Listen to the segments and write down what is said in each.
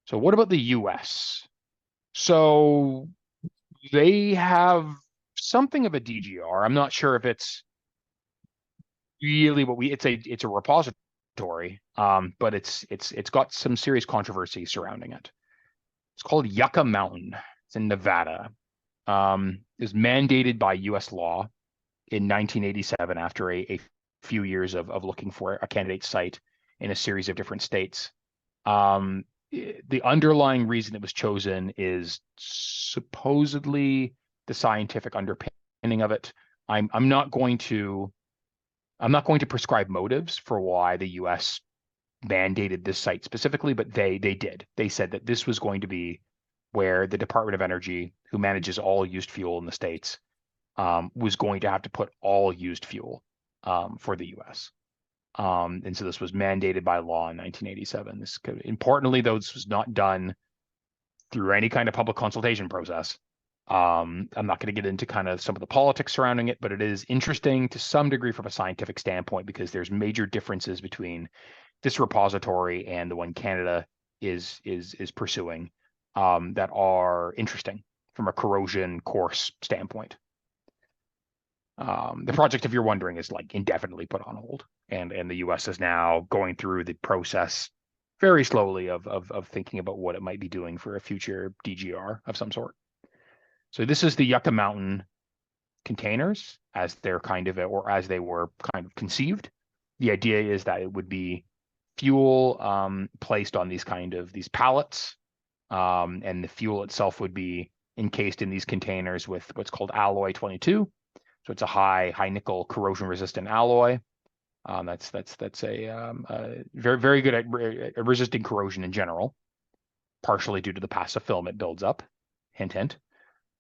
So what about the US? So they have something of a DGR. I'm not sure if it's really what we it's a repository, but it's got some serious controversy surrounding it. It's called Yucca Mountain. It's in Nevada. It was mandated by U.S. law in 1987 after a few years of looking for a candidate site in a series of different states. Um, the underlying reason it was chosen is supposedly the scientific underpinning of it. I'm not going to prescribe motives for why the U.S. mandated this site specifically, but they did. They said that this was going to be where the Department of Energy, who manages all used fuel in the states, was going to have to put all used fuel for the U.S. And so this was mandated by law in 1987. Importantly, though, this was not done through any kind of public consultation process. I'm not going to get into kind of some of the politics surrounding it, but it is interesting to some degree from a scientific standpoint because there's major differences between this repository and the one Canada is pursuing that are interesting from a corrosion course standpoint. The project, if you're wondering, is like indefinitely put on hold, and the U.S. is now going through the process very slowly of thinking about what it might be doing for a future DGR of some sort. So this is the Yucca Mountain containers as they're kind of or as they were kind of conceived. The idea is that it would be fuel placed on these pallets, and the fuel itself would be encased in these containers with what's called alloy 22. So it's a high nickel corrosion resistant alloy. That's a very good at resisting corrosion in general, partially due to the passive film it builds up. Hint, hint.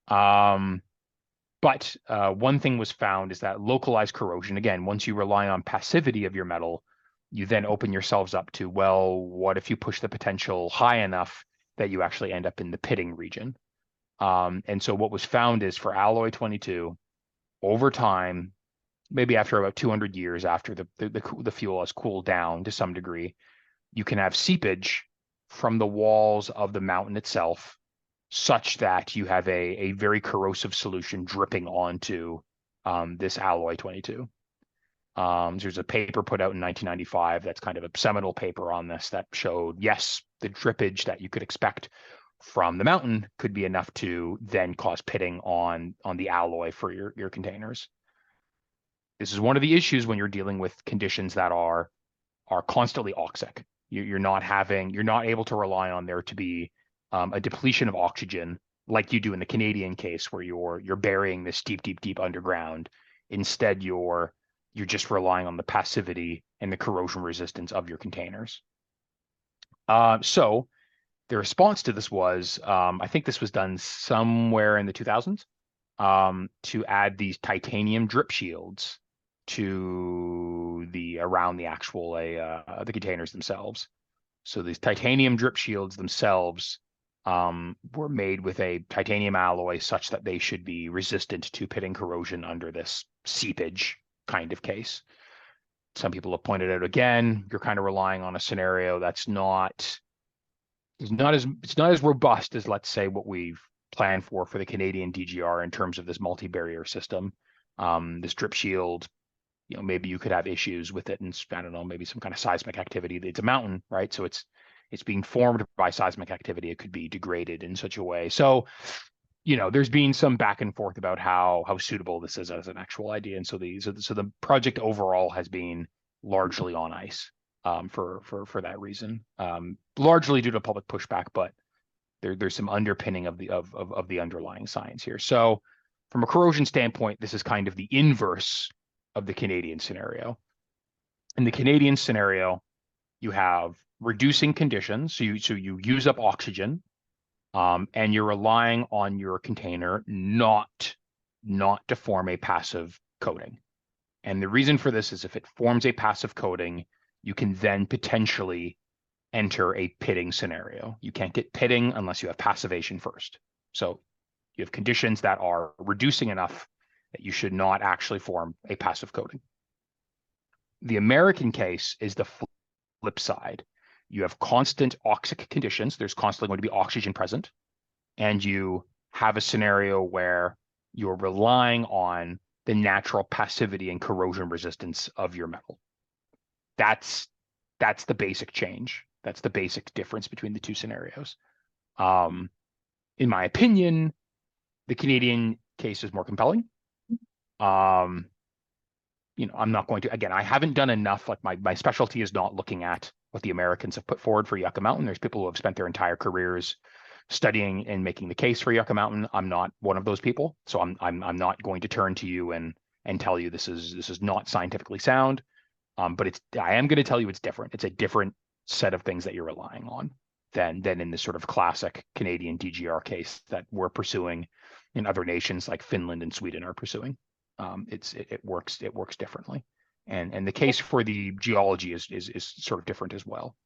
But one thing was found is that localized corrosion, again, once you rely on passivity of your metal, you then open yourselves up to, well, what if you push the potential high enough that you actually end up in the pitting region? And so what was found is for alloy 22, over time, maybe after about 200 years after the fuel has cooled down to some degree, you can have seepage from the walls of the mountain itself such that you have a very corrosive solution dripping onto this alloy 22. There's a paper put out in 1995 that's kind of a seminal paper on this that showed, yes, the drippage that you could expect from the mountain could be enough to then cause pitting on the alloy for your containers. This is one of the issues when you're dealing with conditions that are constantly oxic. You're not able to rely on there to be a depletion of oxygen like you do in the Canadian case where you're burying this deep underground. Instead, you're just relying on the passivity and the corrosion resistance of your containers. So the response to this was, I think this was done somewhere in the 2000s, to add these titanium drip shields to around the actual the containers themselves. So these titanium drip shields themselves were made with a titanium alloy such that they should be resistant to pitting corrosion under this seepage kind of case. Some people have pointed out again, you're kind of relying on a scenario that's not as robust as, let's say, what we've planned for the Canadian DGR in terms of this multi-barrier system. This drip shield, maybe you could have issues with it, and I don't know, maybe some kind of seismic activity. It's a mountain, right? So it's being formed by seismic activity. It could be degraded in such a way. So, there's been some back and forth about how suitable this is as an actual idea. And so the project overall has been largely on ice for that reason, largely due to public pushback, but there's some underpinning of the underlying science here. So from a corrosion standpoint, this is kind of the inverse of the Canadian scenario. In the Canadian scenario, you have reducing conditions, so you use up oxygen, and you're relying on your container not to form a passive coating. And the reason for this is if it forms a passive coating, you can then potentially enter a pitting scenario. You can't get pitting unless you have passivation first. So you have conditions that are reducing enough that you should not actually form a passive coating. The American case is the flip side. you have constant oxic conditions. There's constantly going to be oxygen present, and you have a scenario where you're relying on the natural passivity and corrosion resistance of your metal. That's the basic change. That's the basic difference between the two scenarios. In my opinion, the Canadian case is more compelling. I'm not going to, again, I haven't done enough. Like my specialty is not looking at what the Americans have put forward for Yucca Mountain. There's people who have spent their entire careers studying and making the case for Yucca Mountain. I'm not one of those people, so I'm not going to turn to you and tell you this is not scientifically sound. But I am going to tell you it's different. It's a different set of things that you're relying on than in this sort of classic Canadian DGR case that we're pursuing in other nations like Finland and Sweden are pursuing. It works differently, and the case for the geology is sort of different as well.